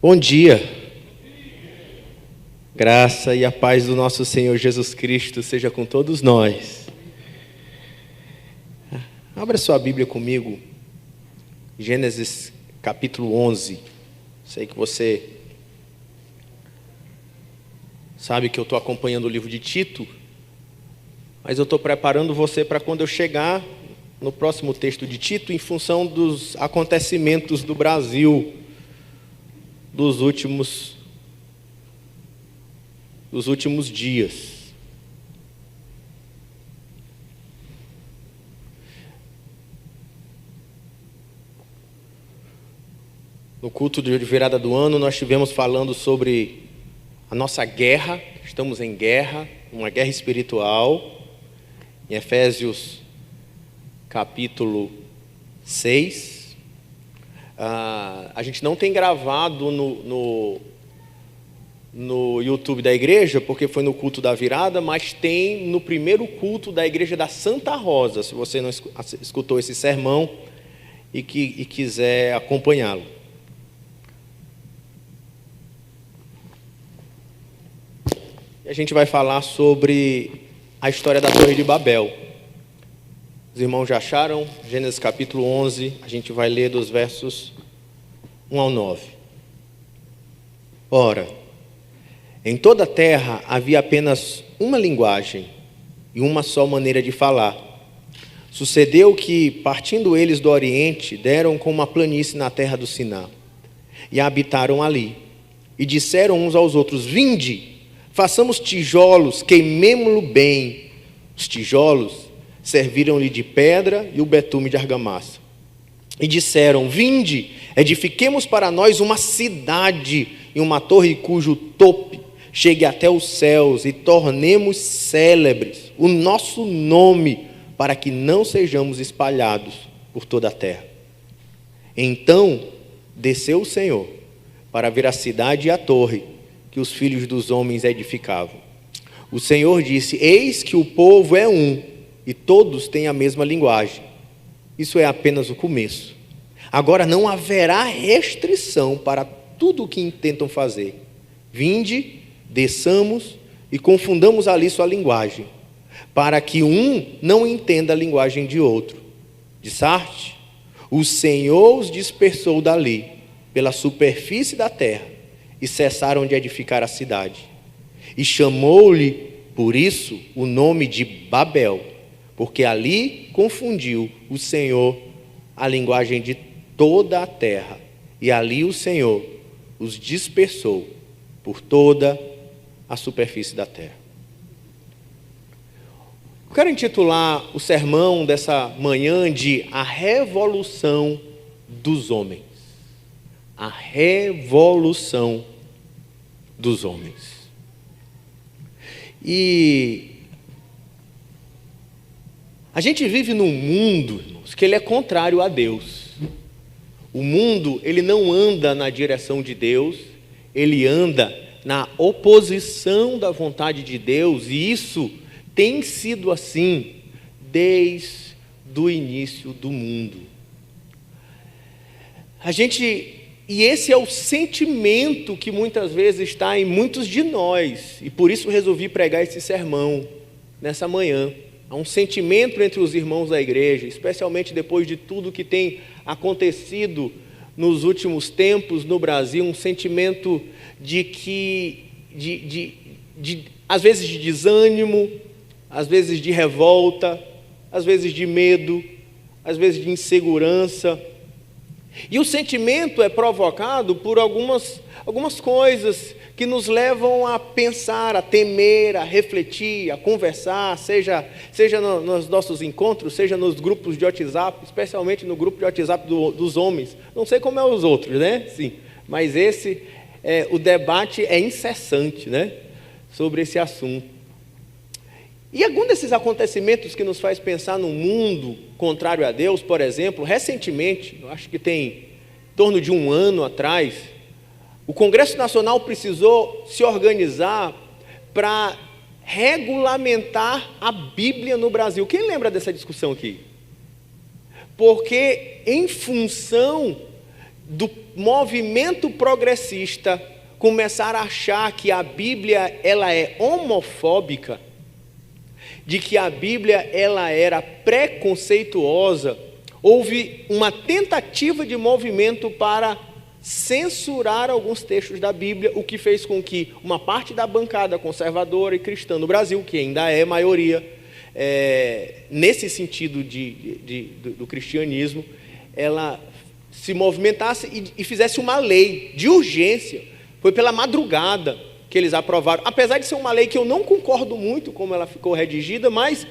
Bom dia. Graça e a paz do nosso Senhor Jesus Cristo seja com todos nós. Abra sua Bíblia comigo, Gênesis capítulo 11. Sei que você sabe que eu estou acompanhando o livro de Tito, mas eu estou preparando você para quando eu chegar no próximo texto de Tito, em função dos acontecimentos do Brasil dos últimos dias. No culto de virada do ano, nós estivemos falando sobre a nossa guerra. Estamos em guerra, uma guerra espiritual. Em Efésios capítulo 6. A gente não tem gravado no YouTube da igreja, porque foi no culto da virada, mas tem no primeiro culto da igreja da Santa Rosa, se você não escutou esse sermão e quiser acompanhá-lo. E a gente vai falar sobre a história da Torre de Babel. Os irmãos já acharam? Gênesis capítulo 11, a gente vai ler dos versos 1 ao 9. Ora, em toda a terra havia apenas uma linguagem e uma só maneira de falar. Sucedeu que, partindo eles do Oriente, deram com uma planície na terra do Siná, e habitaram ali. E disseram uns aos outros: vinde, façamos tijolos, queimemo-lo bem. Os tijolos serviram-lhe de pedra e o betume de argamassa. E disseram: vinde, edifiquemos para nós uma cidade e uma torre cujo tope chegue até os céus, e tornemos célebres o nosso nome, para que não sejamos espalhados por toda a terra. Então desceu o Senhor para ver a cidade e a torre que os filhos dos homens edificavam. O Senhor disse: eis que o povo é um, e todos têm a mesma linguagem. Isso é apenas o começo. Agora não haverá restrição para tudo o que intentam fazer. Vinde, desçamos e confundamos ali sua linguagem, para que um não entenda a linguagem de outro. De Sarte, o Senhor os dispersou dali, pela superfície da terra, e cessaram de edificar a cidade. E chamou-lhe, por isso, o nome de Babel, porque ali confundiu o Senhor a linguagem de toda a terra, e ali o Senhor os dispersou por toda a superfície da terra. Eu quero intitular o sermão dessa manhã de A Revolução dos Homens. A Revolução dos Homens. E a gente vive num mundo, irmãos, que ele é contrário a Deus. O mundo, ele não anda na direção de Deus, ele anda na oposição da vontade de Deus, e isso tem sido assim desde o início do mundo. E esse é o sentimento que muitas vezes está em muitos de nós, e por isso resolvi pregar esse sermão nessa manhã. Há um sentimento entre os irmãos da igreja, especialmente depois de tudo que tem acontecido nos últimos tempos no Brasil, um sentimento às vezes de desânimo, às vezes de revolta, às vezes de medo, às vezes de insegurança. E o sentimento é provocado por algumas coisas que nos levam a pensar, a temer, a refletir, a conversar, seja nos nossos encontros, seja nos grupos de WhatsApp, especialmente no grupo de WhatsApp dos homens. Não sei como é os outros, né? Sim, mas o debate é incessante, né? Sobre esse assunto. E algum desses acontecimentos que nos faz pensar num mundo contrário a Deus, por exemplo, recentemente, eu acho que tem em torno de um ano atrás, o Congresso Nacional precisou se organizar para regulamentar a Bíblia no Brasil. Quem lembra dessa discussão aqui? Porque em função do movimento progressista começar a achar que a Bíblia ela é homofóbica, de que a Bíblia ela era preconceituosa, houve uma tentativa de movimento para censurar alguns textos da Bíblia, o que fez com que uma parte da bancada conservadora e cristã no Brasil, que ainda é maioria, nesse sentido do cristianismo, ela se movimentasse e fizesse uma lei de urgência. Foi pela madrugada que eles aprovaram, apesar de ser uma lei que eu não concordo muito como ela ficou redigida, mas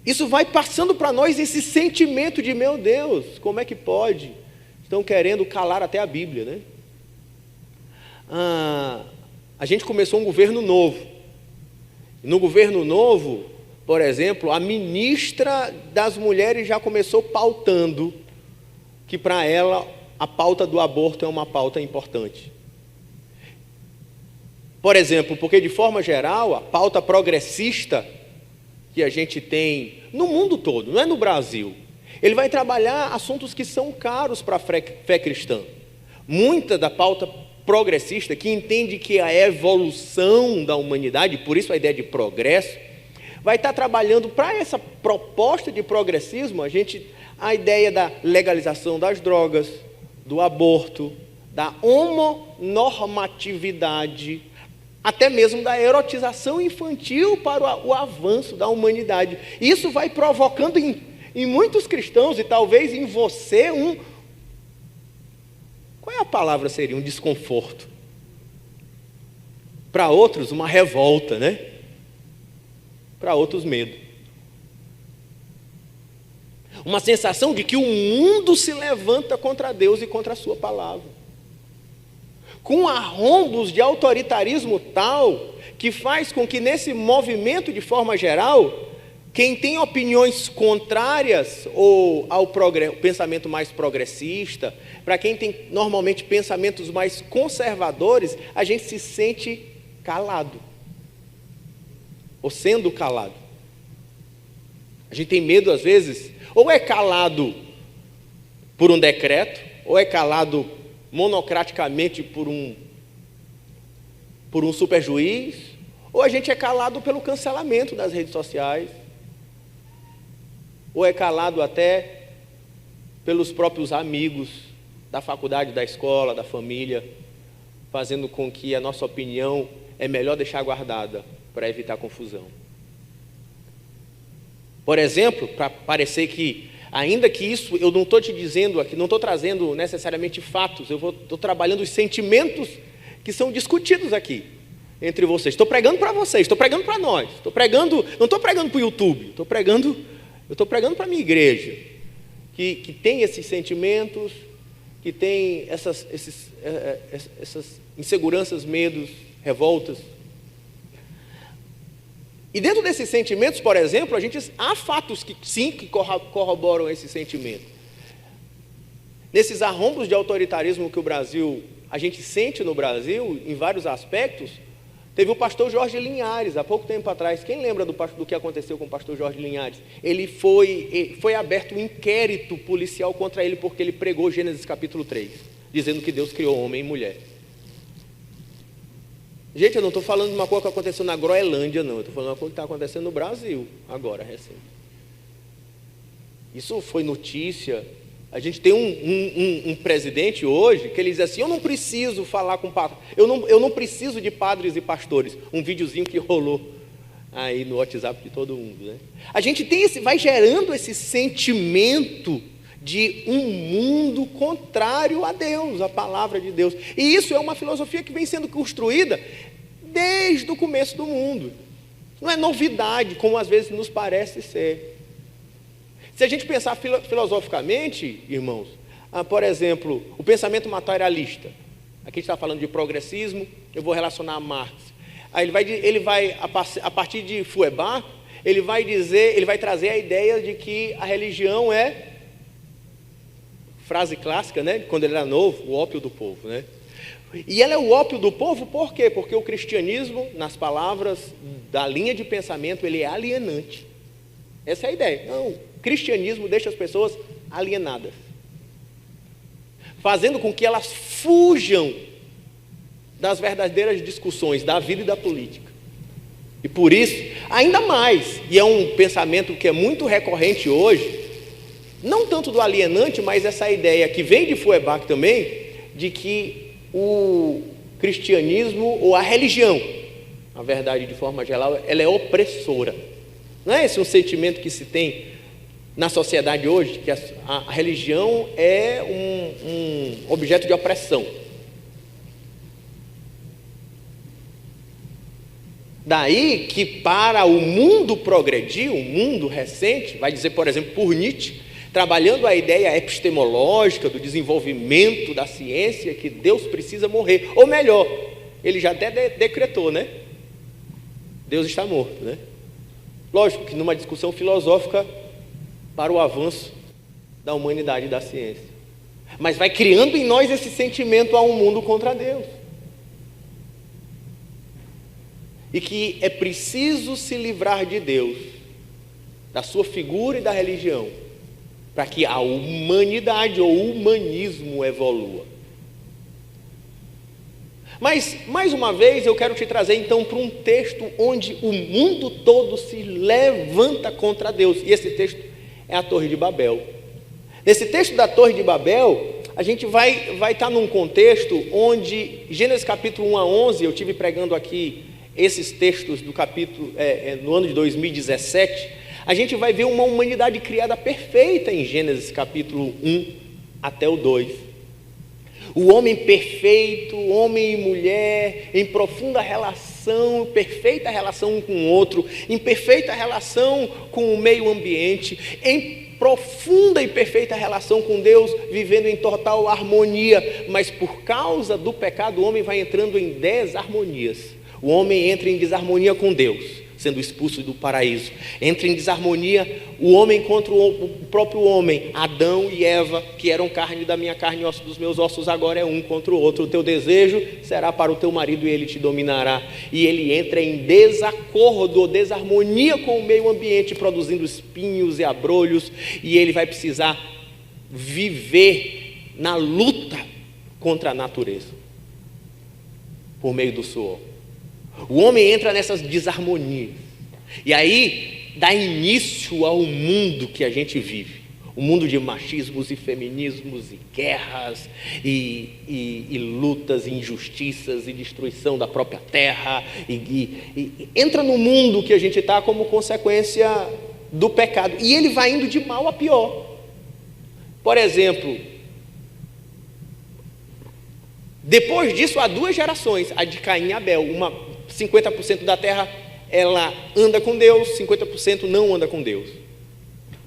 isso vai passando para nós esse sentimento de, meu Deus, como é que pode? Estão querendo calar até a Bíblia, né? A gente começou um governo novo. No governo novo, por exemplo, a ministra das mulheres já começou pautando que para ela a pauta do aborto é uma pauta importante. Por exemplo, porque de forma geral, a pauta progressista que a gente tem no mundo todo, não é no Brasil, ele vai trabalhar assuntos que são caros para a fé cristã. Muita da pauta progressista, que entende que a evolução da humanidade, por isso a ideia de progresso, vai estar trabalhando para essa proposta de progressismo, a ideia da legalização das drogas, do aborto, da homonormatividade, até mesmo da erotização infantil para o avanço da humanidade. Isso vai provocando em muitos cristãos, e talvez em você, qual é a palavra seria? Um desconforto. Para outros, uma revolta, né? Para outros, medo. Uma sensação de que o mundo se levanta contra Deus e contra a sua palavra. Com arrombos de autoritarismo tal, que faz com que nesse movimento de forma geral, quem tem opiniões contrárias ao pensamento mais progressista, para quem tem normalmente pensamentos mais conservadores, a gente se sente calado, ou sendo calado. A gente tem medo às vezes, ou é calado por um decreto, ou é calado monocraticamente por um super juiz, ou a gente é calado pelo cancelamento das redes sociais, ou é calado até pelos próprios amigos da faculdade, da escola, da família, fazendo com que a nossa opinião é melhor deixar guardada para evitar confusão. Por exemplo, para parecer que, ainda que isso, eu não estou te dizendo aqui, não estou trazendo necessariamente fatos, estou trabalhando os sentimentos que são discutidos aqui entre vocês. Estou pregando para vocês, estou pregando para nós, não estou pregando para o YouTube, eu estou pregando para a minha igreja, que tem esses sentimentos, que tem essas inseguranças, medos, revoltas. E dentro desses sentimentos, por exemplo, há fatos que corroboram esse sentimento. Nesses arrombos de autoritarismo que a gente sente no Brasil, em vários aspectos, teve o pastor Jorge Linhares, há pouco tempo atrás. Quem lembra do que aconteceu com o pastor Jorge Linhares? Foi aberto um inquérito policial contra ele porque ele pregou Gênesis capítulo 3, dizendo que Deus criou homem e mulher. Gente, eu não estou falando de uma coisa que aconteceu na Groenlândia, não. Eu estou falando de uma coisa que está acontecendo no Brasil, agora, recente. Isso foi notícia. A gente tem um presidente hoje que ele diz assim, eu não preciso falar com eu não preciso de padres e pastores. Um videozinho que rolou aí no WhatsApp de todo mundo, né? A gente vai gerando esse sentimento de um mundo contrário a Deus, a palavra de Deus. E isso é uma filosofia que vem sendo construída desde o começo do mundo. Não é novidade, como às vezes nos parece ser. Se a gente pensar filosoficamente, irmãos, por exemplo, o pensamento materialista. Aqui a gente está falando de progressismo, eu vou relacionar a Marx. Aí ele vai a partir de Feuerbach, ele vai trazer a ideia de que a religião é, frase clássica, né? Quando ele era novo, o ópio do povo, né? E ela é o ópio do povo por quê? Porque o cristianismo, nas palavras da linha de pensamento, ele é alienante. Essa é a ideia. Não, o cristianismo deixa as pessoas alienadas. fazendo com que elas fujam das verdadeiras discussões da vida e da política. E por isso, ainda mais, e é um pensamento que é muito recorrente hoje, não tanto do alienante, mas essa ideia que vem de Feuerbach também, de que o cristianismo ou a religião, na verdade, de forma geral, ela é opressora. Não é esse um sentimento que se tem na sociedade hoje, que a religião é um objeto de opressão. Daí que para o mundo progredir, o mundo recente, vai dizer, por exemplo, por Nietzsche, trabalhando a ideia epistemológica do desenvolvimento da ciência, que Deus precisa morrer. Ou melhor, ele já até decretou, né? Deus está morto, né? Lógico que numa discussão filosófica para o avanço da humanidade e da ciência. Mas vai criando em nós esse sentimento a um mundo contra Deus. E que é preciso se livrar de Deus, da sua figura e da religião, para que a humanidade ou o humanismo evolua. Mas, mais uma vez, eu quero te trazer então para um texto onde o mundo todo se levanta contra Deus. E esse texto é a Torre de Babel. Nesse texto da Torre de Babel, a gente vai estar num contexto onde, Gênesis capítulo 1 a 11, eu estive pregando aqui esses textos do capítulo, no ano de 2017, a gente vai ver uma humanidade criada perfeita em Gênesis capítulo 1 até o 2. O homem perfeito, homem e mulher, em profunda relação, perfeita relação um com o outro, em perfeita relação com o meio ambiente, em profunda e perfeita relação com Deus, vivendo em total harmonia. Mas por causa do pecado, o homem vai entrando em desarmonias. O homem entra em desarmonia com Deus, sendo expulso do paraíso. Entra em desarmonia o homem contra o próprio homem. Adão e Eva, que eram carne da minha carne e osso dos meus ossos, agora é um contra o outro. O teu desejo será para o teu marido e ele te dominará. E ele entra em desacordo ou desarmonia com o meio ambiente, produzindo espinhos e abrolhos. E ele vai precisar viver na luta contra a natureza, por meio do suor. O homem entra nessas desarmonias, e aí dá início ao mundo que a gente vive, um mundo de machismos e feminismos e guerras e lutas e injustiças e destruição da própria terra, e entra no mundo que a gente está como consequência do pecado, e ele vai indo de mal a pior. Por exemplo, depois disso há duas gerações, a de Caim e Abel. 50% da terra ela anda com Deus, 50% não anda com Deus.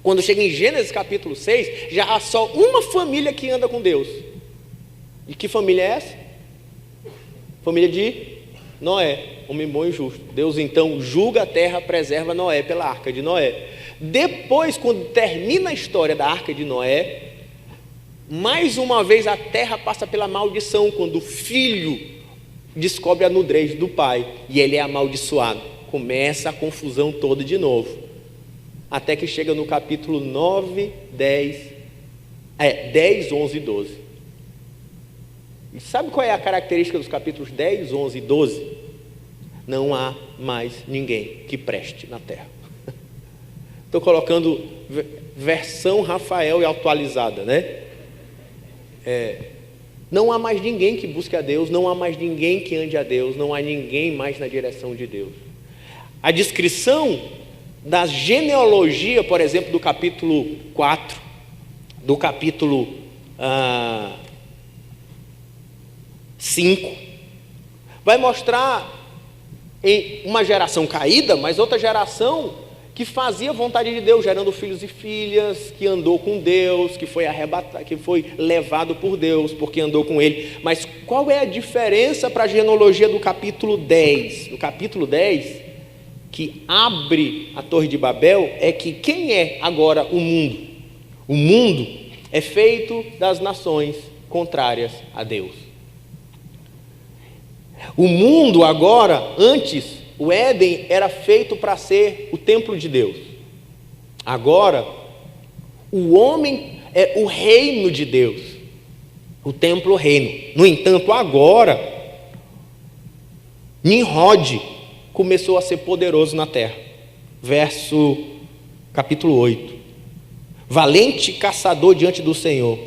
Quando chega em Gênesis capítulo 6, já há só uma família que anda com Deus. E que família é essa? Família de Noé, homem bom e justo. Deus então julga a terra, preserva Noé pela arca de Noé. Depois, quando termina a história da arca de Noé, mais uma vez a terra passa pela maldição, quando o filho descobre a nudez do pai e ele é amaldiçoado. Começa a confusão toda de novo, até que chega no capítulo 9, 10, 11 e 12. E sabe qual é a característica dos capítulos 10, 11 e 12? Não há mais ninguém que preste na terra. Estou colocando versão Rafael e atualizada, né? Não há mais ninguém que busque a Deus, não há mais ninguém que ande a Deus, não há ninguém mais na direção de Deus. A descrição da genealogia, por exemplo, do capítulo 4, do capítulo 5, vai mostrar em uma geração caída, mas outra geração que fazia a vontade de Deus, gerando filhos e filhas, que andou com Deus, que foi arrebatado, que foi levado por Deus, porque andou com Ele. Mas qual é a diferença para a genealogia do capítulo 10? No capítulo 10, que abre a Torre de Babel, é que quem é agora o mundo? O mundo é feito das nações contrárias a Deus. O mundo agora, antes, o Éden era feito para ser o templo de Deus. Agora, o homem é o reino de Deus. o templo reino. No entanto, agora, Nimrod começou a ser poderoso na terra. Capítulo 8. Valente caçador diante do Senhor.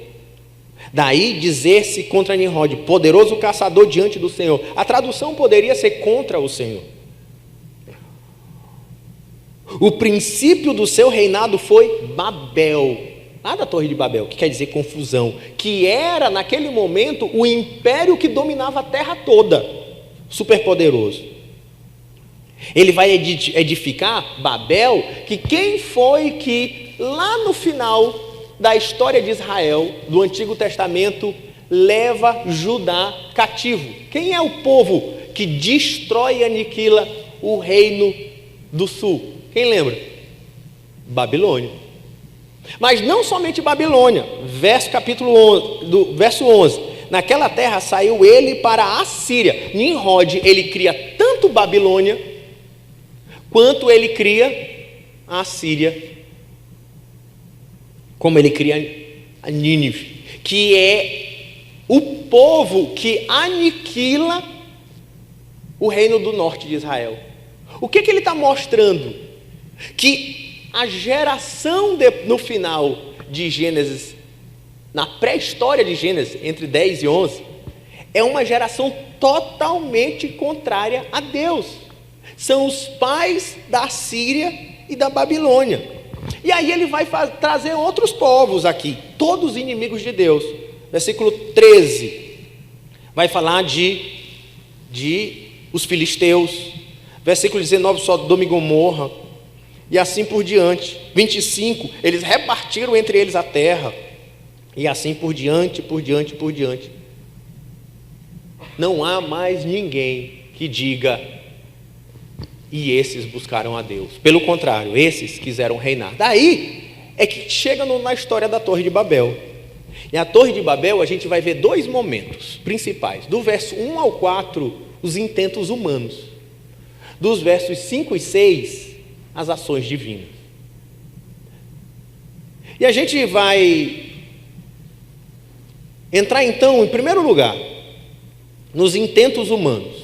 Daí dizer-se contra Nimrod, poderoso caçador diante do Senhor. A tradução poderia ser contra o Senhor. O princípio do seu reinado foi Babel, lá da Torre de Babel, que quer dizer confusão, que era naquele momento o império que dominava a terra toda, superpoderoso. Ele vai edificar Babel, que quem foi que lá no final da história de Israel, do Antigo Testamento, leva Judá cativo? Quem é o povo que destrói e aniquila o reino do sul? Quem lembra? Babilônia. Mas não somente Babilônia. Verso 11. Naquela terra saiu ele para a Assíria. Nimrod, ele cria tanto Babilônia, quanto ele cria a Assíria, como ele cria a Nínive, que é o povo que aniquila o reino do norte de Israel. O que ele está mostrando? Que a geração no final de Gênesis, na pré-história de Gênesis, entre 10 e 11, é uma geração totalmente contrária a Deus. São os pais da Síria e da Babilônia. E aí ele vai trazer outros povos aqui, todos inimigos de Deus. Versículo 13 vai falar de os filisteus. Versículo 19, Sodoma e Gomorra, e assim por diante. 25, eles repartiram entre eles a terra, e assim por diante, por diante, por diante. Não há mais ninguém que diga, e esses buscaram a Deus. Pelo contrário, esses quiseram reinar. Daí é que chega na história da Torre de Babel. E a Torre de Babel a gente vai ver dois momentos principais. Do verso 1 ao 4, os intentos humanos. Dos versos 5 e 6, as ações divinas. E a gente vai entrar então, em primeiro lugar, nos intentos humanos.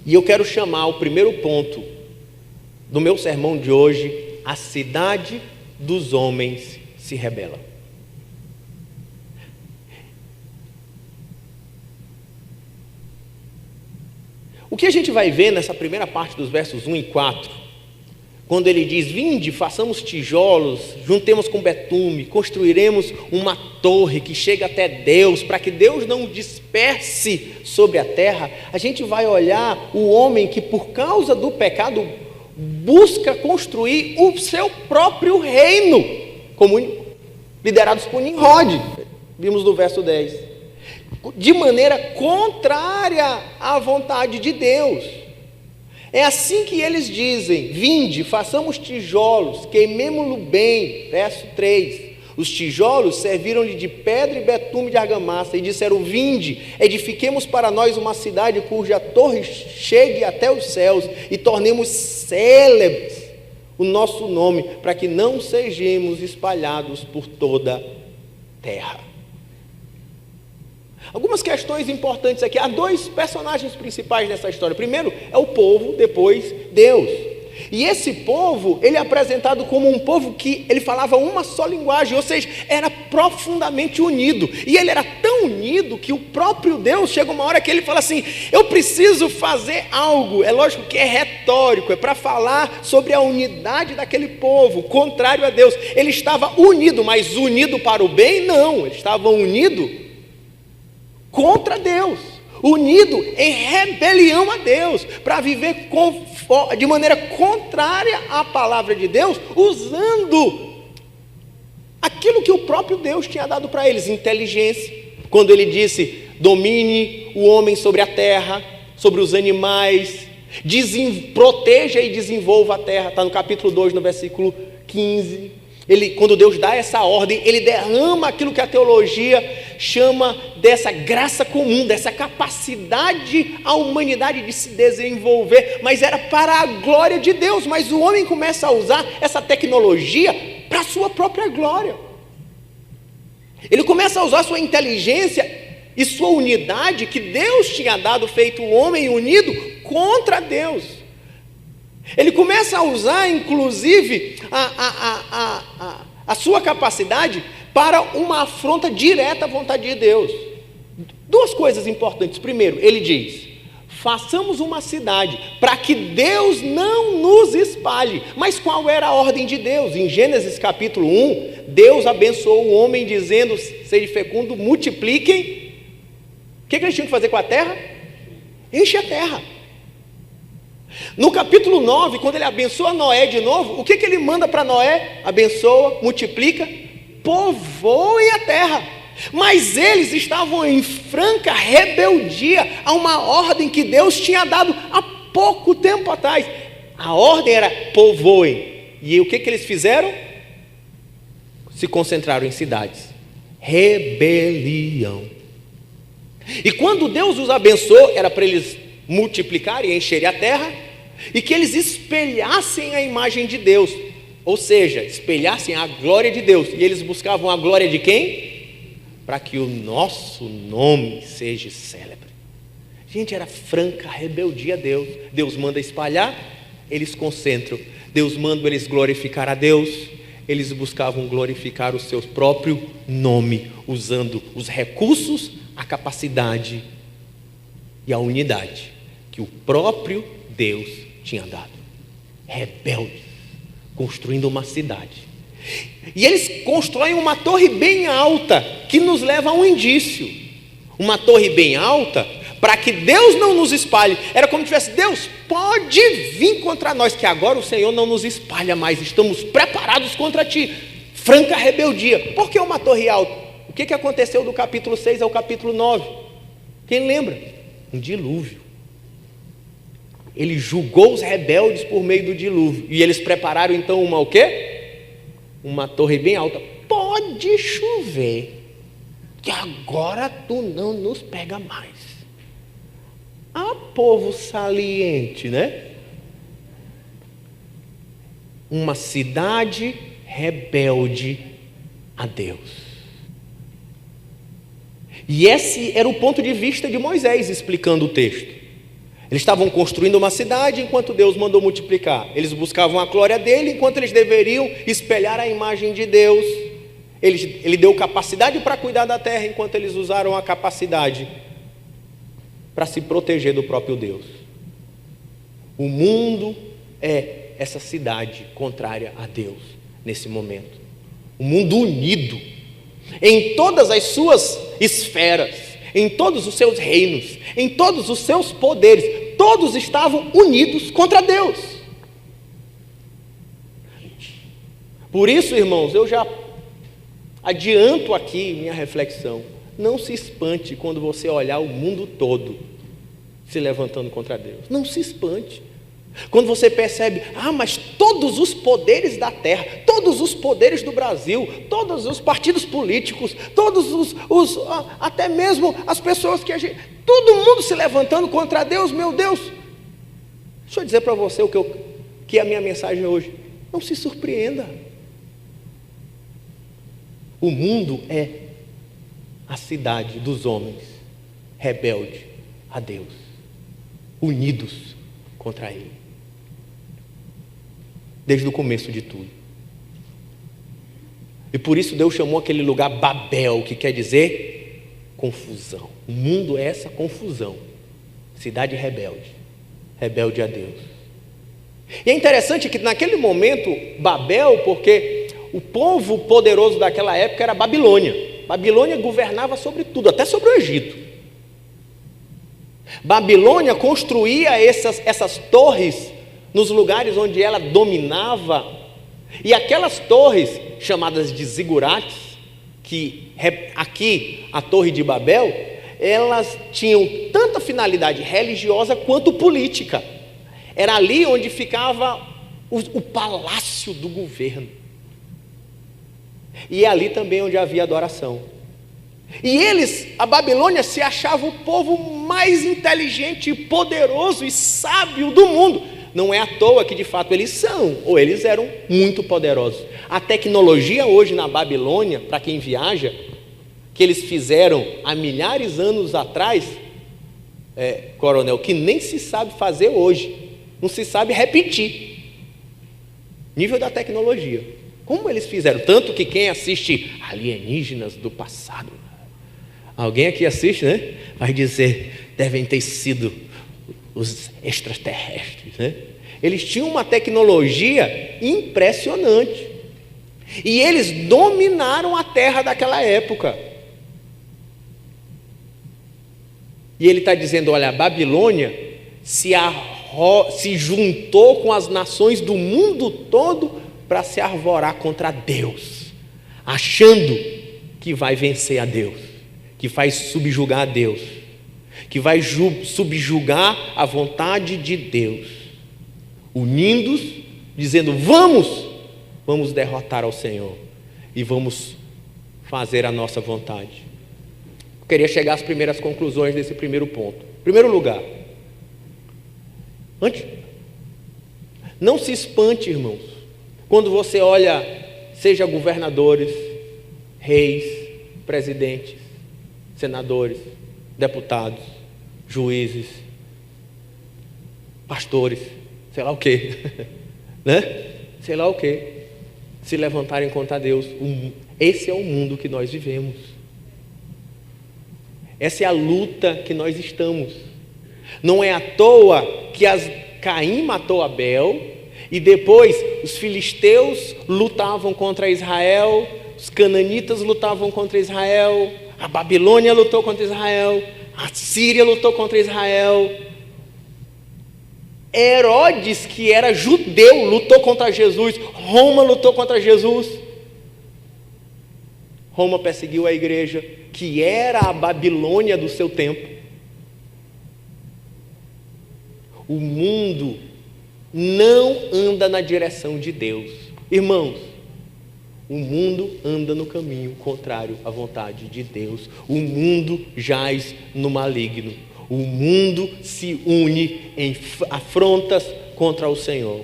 E eu quero chamar o primeiro ponto do meu sermão de hoje: a cidade dos homens se rebela. O que a gente vai ver nessa primeira parte dos versos 1 e 4, quando ele diz: vinde, façamos tijolos, juntemos com betume, construiremos uma torre que chegue até Deus, para que Deus não disperse sobre a terra. A gente vai olhar o homem que, por causa do pecado, busca construir o seu próprio reino, como liderados por Nimrod, vimos no verso 10, de maneira contrária à vontade de Deus. É assim que eles dizem: vinde, façamos tijolos, queimemo-lo bem. Verso 3, os tijolos serviram-lhe de pedra e betume de argamassa, e disseram: vinde, edifiquemos para nós uma cidade cuja torre chegue até os céus, e tornemos célebres o nosso nome, para que não sejamos espalhados por toda a terra. Algumas questões importantes aqui. Há dois personagens principais nessa história. Primeiro é o povo, depois Deus. E esse povo, ele é apresentado como um povo que ele falava uma só linguagem, ou seja, era profundamente unido. E ele era tão unido que o próprio Deus, chega uma hora que ele fala assim: eu preciso fazer algo. É lógico que é retórico, é para falar sobre a unidade daquele povo, contrário a Deus. Ele estava unido, mas unido para o bem? Não, ele estava unido contra Deus, unido em rebelião a Deus, para viver de maneira contrária à palavra de Deus, usando aquilo que o próprio Deus tinha dado para eles, inteligência. Quando ele disse: domine o homem sobre a terra, sobre os animais, proteja e desenvolva a terra, está no capítulo 2, no versículo 15. Quando Deus dá essa ordem, ele derrama aquilo que a teologia chama dessa graça comum, dessa capacidade a humanidade de se desenvolver, mas era para a glória de Deus. Mas o homem começa a usar essa tecnologia para a sua própria glória. Ele começa a usar sua inteligência e sua unidade que Deus tinha dado, feito o homem unido, contra Deus. Ele começa a usar, inclusive, a sua capacidade para uma afronta direta à vontade de Deus. Duas coisas importantes. Primeiro, ele diz: façamos uma cidade para que Deus não nos espalhe. Mas qual era a ordem de Deus? Em Gênesis capítulo 1, Deus abençoou o homem dizendo: sejam fecundos, multipliquem. O que eles tinham que fazer com a terra? Enche a terra. No capítulo 9, quando ele abençoa Noé de novo, o que ele manda para Noé? Abençoa, multiplica, povoem a terra. Mas eles estavam em franca rebeldia a uma ordem que Deus tinha dado há pouco tempo atrás. A ordem era povoem. E o que eles fizeram? Se concentraram em cidades. Rebelião. E quando Deus os abençoou, era para eles multiplicarem e encherem a terra, e que eles espelhassem a imagem de Deus, ou seja, espelhassem a glória de Deus. E eles buscavam a glória de quem? Para que o nosso nome seja célebre. Gente, era franca rebeldia a Deus. Deus manda espalhar, eles concentram. Deus manda eles glorificar a Deus, eles buscavam glorificar o seu próprio nome, usando os recursos, a capacidade e a unidade que o próprio Deus tinha dado. Rebeldes, construindo uma cidade. E eles constroem uma torre bem alta, que nos leva a um indício. Uma torre bem alta, para que Deus não nos espalhe. Era como se tivesse: Deus, pode vir contra nós, que agora o Senhor não nos espalha mais, estamos preparados contra ti. Franca rebeldia. Por que uma torre alta? O que aconteceu do capítulo 6 ao capítulo 9? Quem lembra? Um dilúvio. Ele julgou os rebeldes por meio do dilúvio. E eles prepararam então uma o quê? Uma torre bem alta. Pode chover, que agora tu não nos pega mais. Ah, povo saliente, né? Uma cidade rebelde a Deus. E esse era o ponto de vista de Moisés explicando o texto. Eles estavam construindo uma cidade enquanto Deus mandou multiplicar. Eles buscavam a glória dele enquanto eles deveriam espelhar a imagem de Deus. Ele deu capacidade para cuidar da terra enquanto eles usaram a capacidade para se proteger do próprio Deus. O mundo é essa cidade contrária a Deus nesse momento. O mundo unido em todas as suas esferas, em todos os seus reinos, em todos os seus poderes, todos estavam unidos contra Deus. Por isso, irmãos, eu já adianto aqui minha reflexão. Não se espante quando você olhar o mundo todo se levantando contra Deus. Não se espante. Quando você percebe: mas todos os poderes da terra, todos os poderes do Brasil, todos os partidos políticos, todos até mesmo as pessoas todo mundo se levantando contra Deus, meu Deus. Deixa eu dizer para você que é a minha mensagem hoje. Não se surpreenda. O mundo é a cidade dos homens rebeldes a Deus, unidos contra Ele. Desde o começo de tudo. E por isso Deus chamou aquele lugar Babel, que quer dizer confusão. O mundo é essa confusão. Cidade rebelde, rebelde a Deus. E é interessante que naquele momento, Babel, porque o povo poderoso daquela época era Babilônia. Babilônia governava sobre tudo, até sobre o Egito. Babilônia construía essas torres nos lugares onde ela dominava, e aquelas torres chamadas de zigurates, que aqui a torre de Babel, elas tinham tanta finalidade religiosa quanto política. Era ali onde ficava o palácio do governo, e é ali também onde havia adoração. E eles, a Babilônia, se achava o povo mais inteligente, poderoso e sábio do mundo. Não é à toa que de fato eles são, ou eles eram muito poderosos. A tecnologia hoje na Babilônia, para quem viaja, que eles fizeram há milhares de anos atrás, coronel, que nem se sabe fazer hoje, não se sabe repetir. Nível da tecnologia. Como eles fizeram? Tanto que quem assiste Alienígenas do Passado, alguém aqui assiste, né? Vai dizer, devem ter sido os extraterrestres, né? Eles tinham uma tecnologia impressionante. E eles dominaram a terra daquela época. E ele está dizendo, olha, a Babilônia se juntou com as nações do mundo todo para se arvorar contra Deus, achando que vai vencer a Deus, que vai subjugar a Deus, que vai subjugar a vontade de Deus, unindo-os, dizendo, vamos derrotar ao Senhor e vamos fazer a nossa vontade. Eu queria chegar às primeiras conclusões desse primeiro ponto. Em primeiro lugar, não se espante, irmãos, quando você olha, seja governadores, reis, presidentes, senadores, deputados, juízes, pastores, sei lá o quê, né? Sei lá o quê, se levantarem contra Deus. Esse é o mundo que nós vivemos. Essa é a luta que nós estamos. Não é à toa que Caim matou Abel, e depois os filisteus lutavam contra Israel, os cananitas lutavam contra Israel, a Babilônia lutou contra Israel, a Síria lutou contra Israel, Herodes, que era judeu, lutou contra Jesus, Roma lutou contra Jesus. Roma perseguiu a igreja, que era a Babilônia do seu tempo. O mundo não anda na direção de Deus. Irmãos, o mundo anda no caminho contrário à vontade de Deus. O mundo jaz no maligno. O mundo se une em afrontas contra o Senhor.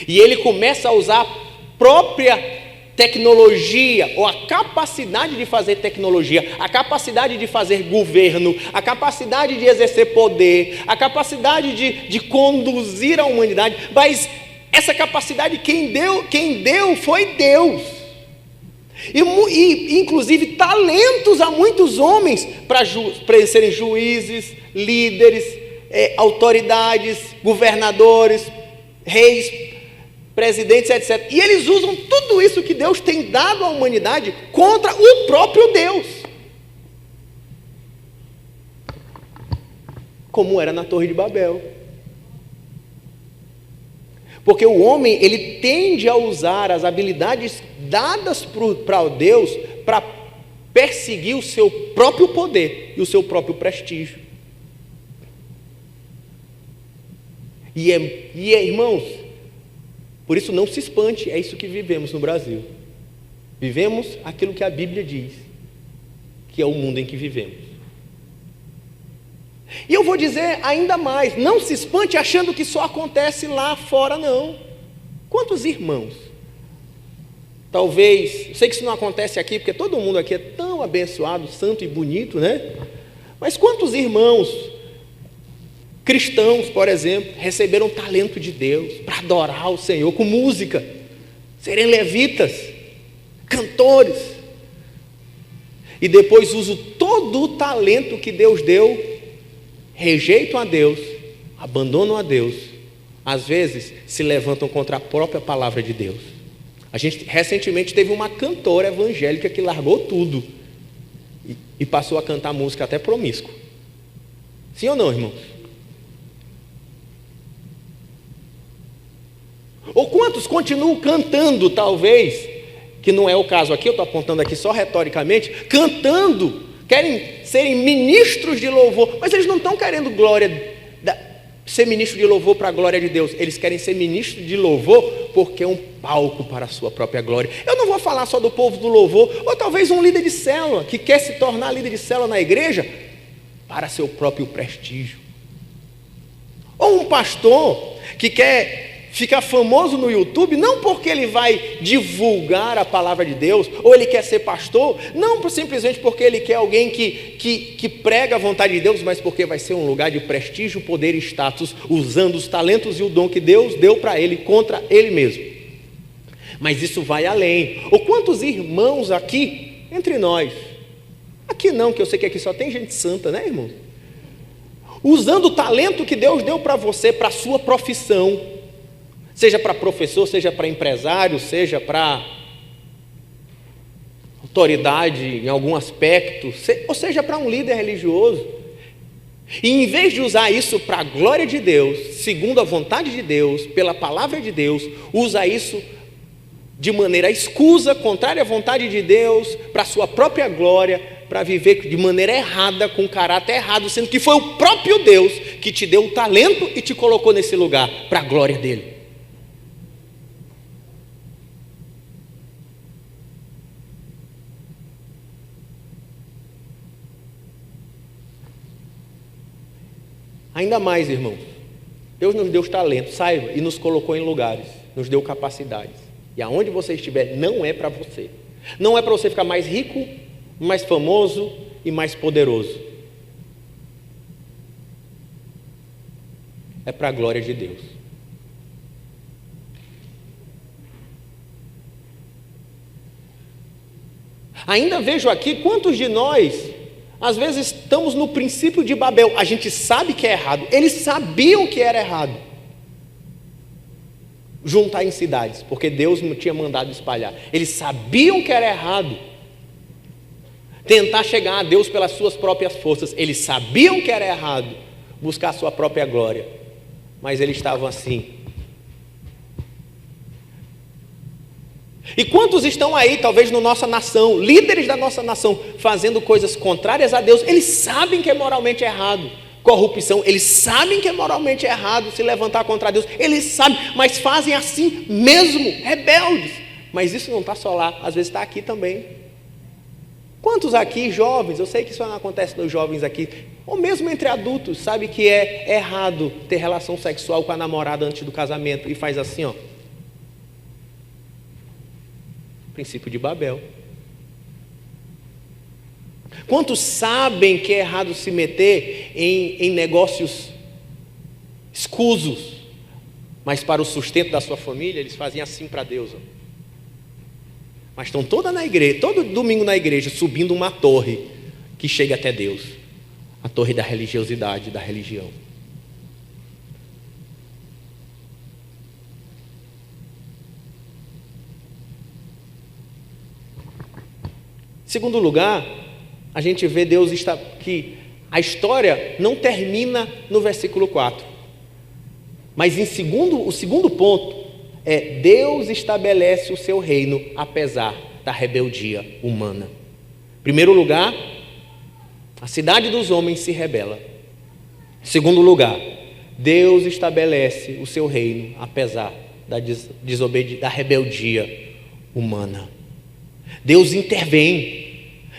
E ele começa a usar a própria tecnologia, ou a capacidade de fazer tecnologia, a capacidade de fazer governo, a capacidade de exercer poder, a capacidade de conduzir a humanidade, mas essa capacidade quem deu foi Deus. E inclusive talentos a muitos homens para serem juízes, líderes, autoridades, governadores, reis, presidentes, etc. E eles usam tudo isso que Deus tem dado à humanidade contra o próprio Deus. Como era na Torre de Babel. Porque o homem, ele tende a usar as habilidades dadas para Deus para perseguir o seu próprio poder e o seu próprio prestígio. Irmãos, por isso não se espante, é isso que vivemos no Brasil. Vivemos aquilo que a Bíblia diz, que é o mundo em que vivemos. E eu vou dizer ainda mais, não se espante achando que só acontece lá fora, não. Quantos irmãos? Talvez, eu sei que isso não acontece aqui, porque todo mundo aqui é tão abençoado, santo e bonito, né? Mas quantos irmãos cristãos, por exemplo, receberam talento de Deus para adorar o Senhor com música, serem levitas, cantores, e depois usam todo o talento que Deus deu, rejeitam a Deus, abandonam a Deus, às vezes se levantam contra a própria palavra de Deus. A gente recentemente teve uma cantora evangélica que largou tudo e passou a cantar música até promíscua. Sim ou não, irmãos? Ou quantos continuam cantando, talvez, que não é o caso aqui, eu estou apontando aqui só retoricamente, cantando, querem serem ministros de louvor, mas eles não estão querendo ser ministro de louvor para a glória de Deus, eles querem ser ministro de louvor porque é um palco para a sua própria glória. Eu não vou falar só do povo do louvor, ou talvez um líder de célula, que quer se tornar líder de célula na igreja, para seu próprio prestígio. Ou um pastor que quer ficar famoso no YouTube, não porque ele vai divulgar a palavra de Deus, ou ele quer ser pastor, não simplesmente porque ele quer alguém que prega a vontade de Deus, mas porque vai ser um lugar de prestígio, poder e status, usando os talentos e o dom que Deus deu para ele contra ele mesmo. Mas isso vai além. Ou quantos irmãos aqui, entre nós, aqui não, que eu sei que aqui só tem gente santa, né, irmão? Usando o talento que Deus deu para você, para a sua profissão, seja para professor, seja para empresário, seja para autoridade em algum aspecto, ou seja para um líder religioso. E em vez de usar isso para a glória de Deus, segundo a vontade de Deus, pela palavra de Deus, usa isso de maneira escusa, contrária à vontade de Deus, para a sua própria glória, para viver de maneira errada, com caráter errado, sendo que foi o próprio Deus que te deu o talento e te colocou nesse lugar, para a glória dele. Ainda mais, irmãos, Deus nos deu os talentos, saiba, e nos colocou em lugares, nos deu capacidades. E aonde você estiver, não é para você. Não é para você ficar mais rico, mais famoso e mais poderoso. É para a glória de Deus. Ainda vejo aqui quantos de nós, às vezes estamos no princípio de Babel, a gente sabe que é errado, eles sabiam que era errado juntar em cidades, porque Deus não tinha mandado espalhar, eles sabiam que era errado tentar chegar a Deus pelas suas próprias forças, eles sabiam que era errado buscar a sua própria glória, mas eles estavam assim. E quantos estão aí, talvez na nossa nação, líderes da nossa nação, fazendo coisas contrárias a Deus, eles sabem que é moralmente errado, corrupção, eles sabem que é moralmente errado se levantar contra Deus, eles sabem, mas fazem assim mesmo, rebeldes. Mas isso não está só lá, às vezes está aqui também. Quantos aqui, jovens, eu sei que isso não acontece nos jovens aqui, ou mesmo entre adultos, sabe que é errado ter relação sexual com a namorada antes do casamento e faz assim, ó. Princípio de Babel. Quantos sabem que é errado se meter em negócios escusos, mas para o sustento da sua família, eles fazem assim para Deus, ó. Mas estão toda na igreja, todo domingo na igreja, subindo uma torre que chega até Deus, a torre da religiosidade, da religião. Segundo lugar, a gente vê Deus que a história não termina no versículo 4. Mas o segundo ponto é Deus estabelece o seu reino apesar da rebeldia humana. Em primeiro lugar, a cidade dos homens se rebela. Em segundo lugar, Deus estabelece o seu reino apesar da rebeldia humana. Deus intervém,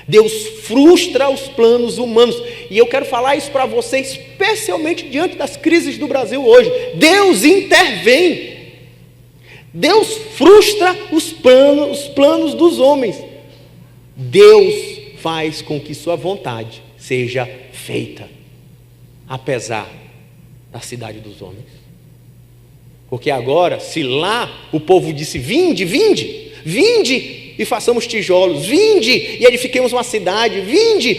Deus frustra os planos humanos, e eu quero falar isso para você, especialmente diante das crises do Brasil hoje. Deus intervém, Deus frustra os planos dos homens, Deus faz com que sua vontade seja feita, apesar da cidade dos homens. Porque agora, se lá o povo disse: vinde, vinde, vinde, e façamos tijolos, vinde e edifiquemos uma cidade, vinde,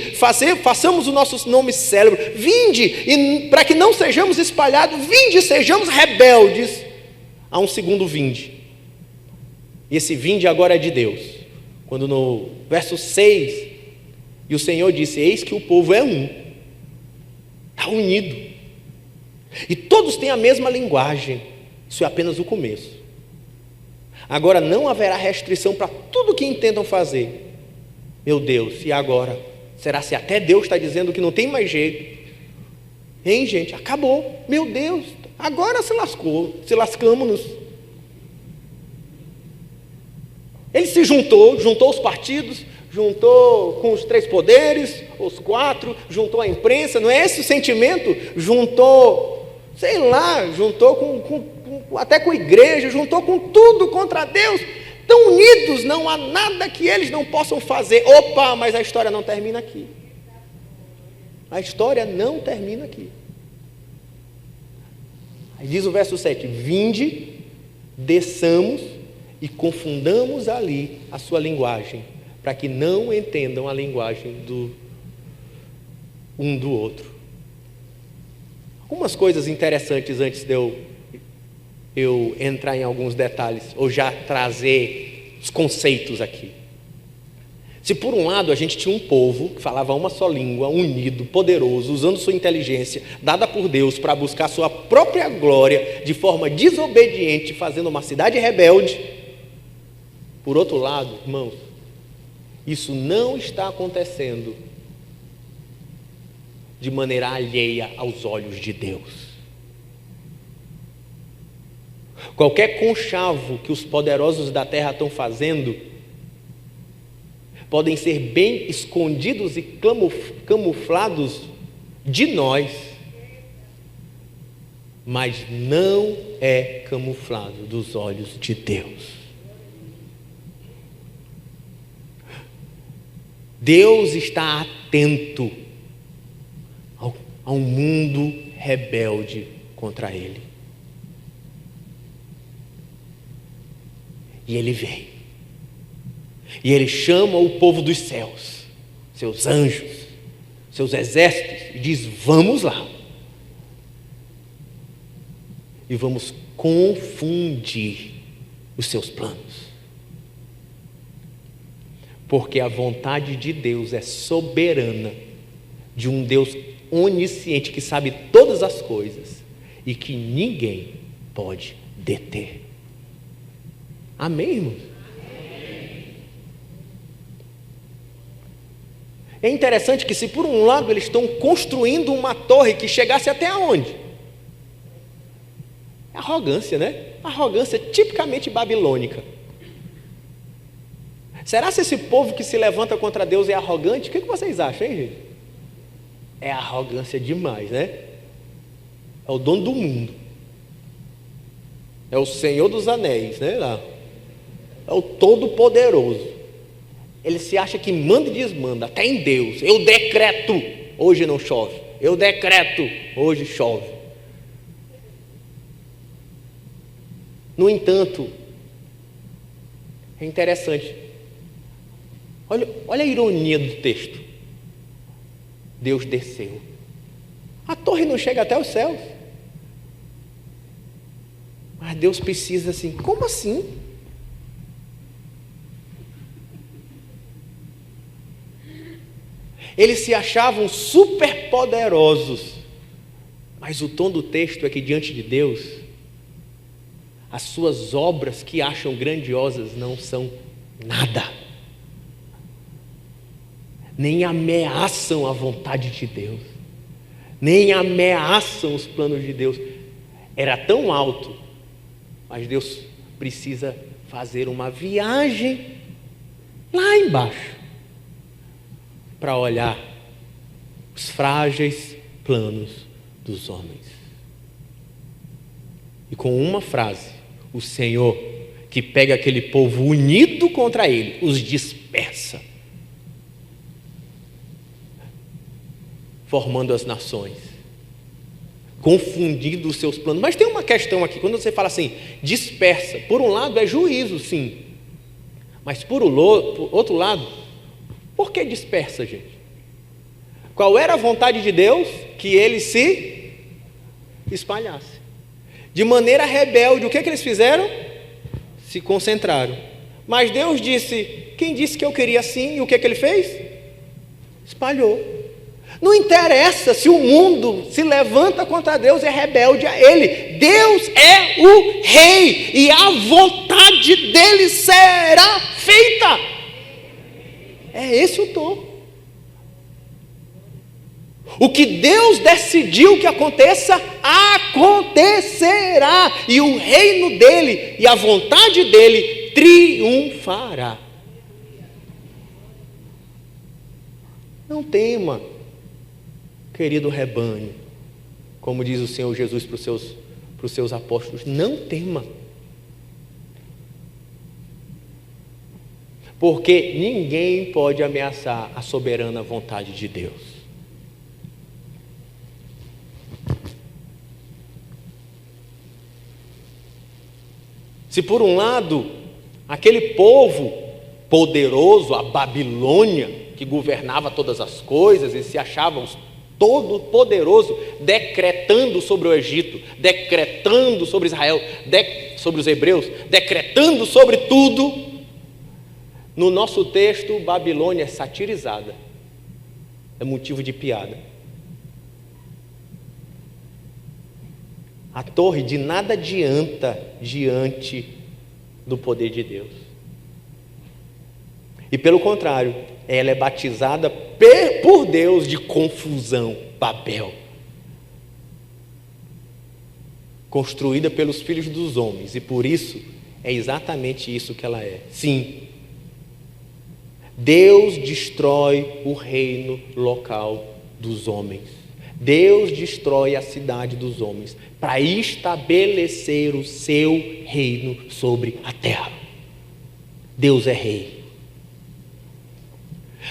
façamos o nosso nome célebre, vinde, e para que não sejamos espalhados, vinde, sejamos rebeldes. Há um segundo vinde, e esse vinde agora é de Deus, quando no verso 6, e o Senhor disse: eis que o povo é um, está unido, e todos têm a mesma linguagem. Isso é apenas o começo. Agora não haverá restrição para tudo que entendam fazer. Meu Deus, e agora? Será se até Deus está dizendo que não tem mais jeito? Hein, gente? Acabou. Meu Deus, agora se lascou, se lascamos-nos. Ele se juntou os partidos, juntou com os 3 poderes, os 4, juntou a imprensa, não é esse o sentimento? Juntou, sei lá, juntou até com a igreja, juntou com tudo contra Deus. Estão unidos, não há nada que eles não possam fazer. Opa, mas a história não termina aqui. A história não termina aqui. Aí diz o verso 7, vinde, desçamos e confundamos ali a sua linguagem, para que não entendam a linguagem um do outro. Algumas coisas interessantes antes de eu entrar em alguns detalhes, ou já trazer os conceitos aqui. Se por um lado a gente tinha um povo que falava uma só língua, unido, poderoso, usando sua inteligência, dada por Deus para buscar sua própria glória, de forma desobediente, fazendo uma cidade rebelde, por outro lado, irmãos, isso não está acontecendo de maneira alheia aos olhos de Deus. Qualquer conchavo que os poderosos da terra estão fazendo podem ser bem escondidos e camuflados de nós, mas não é camuflado dos olhos de Deus. Deus está atento ao mundo rebelde contra Ele. E Ele vem. E Ele chama o povo dos céus, seus anjos, seus exércitos, e diz, vamos lá. E vamos confundir os seus planos. Porque a vontade de Deus é soberana, de um Deus onisciente que sabe todas as coisas e que ninguém pode deter. Amém, irmãos? É interessante que se por um lado eles estão construindo uma torre que chegasse até onde? Arrogância, né? Arrogância tipicamente babilônica. Será que esse povo que se levanta contra Deus é arrogante? O que vocês acham, hein, gente? É arrogância demais, né? É o dono do mundo. É o Senhor dos Anéis, né? É o Todo-Poderoso. Ele se acha que manda e desmanda, até em Deus. Eu decreto, hoje não chove. Eu decreto, hoje chove. No entanto, é interessante. Olha a ironia do texto. Deus desceu. A torre não chega até os céus. Mas Deus precisa assim, como assim? Eles se achavam super poderosos, mas o tom do texto é que diante de Deus, as suas obras que acham grandiosas não são nada, nem ameaçam a vontade de Deus, nem ameaçam os planos de Deus. Era tão alto, mas Deus precisa fazer uma viagem lá embaixo, para olhar os frágeis planos dos homens. E com uma frase, o Senhor, que pega aquele povo unido contra Ele, os dispersa, formando as nações, confundindo os seus planos. Mas tem uma questão aqui, quando você fala assim, dispersa, por um lado é juízo, sim, mas por outro lado, por que dispersa, gente? Qual era a vontade de Deus? Que ele se espalhasse. De maneira rebelde, o que eles fizeram? Se concentraram. Mas Deus disse, quem disse que eu queria assim? E o que ele fez? Espalhou. Não interessa se o mundo se levanta contra Deus, é rebelde a Ele. Deus é o Rei e a vontade dEle será feita. É esse o tom. O que Deus decidiu que aconteça, acontecerá. E o reino dele e a vontade dele triunfará. Não tema, querido rebanho, como diz o Senhor Jesus para os seus apóstolos, não tema. Porque ninguém pode ameaçar a soberana vontade de Deus. Se por um lado, aquele povo poderoso, a Babilônia, que governava todas as coisas e se achava todo poderoso, decretando sobre o Egito, decretando sobre Israel, sobre os hebreus, decretando sobre tudo. No nosso texto, Babilônia é satirizada, é motivo de piada. A torre de nada adianta diante do poder de Deus. E pelo contrário, ela é batizada por Deus de confusão, Babel. Construída pelos filhos dos homens, e por isso é exatamente isso que ela é. Sim, Deus destrói o reino local dos homens. Deus destrói a cidade dos homens para estabelecer o seu reino sobre a terra. Deus é rei.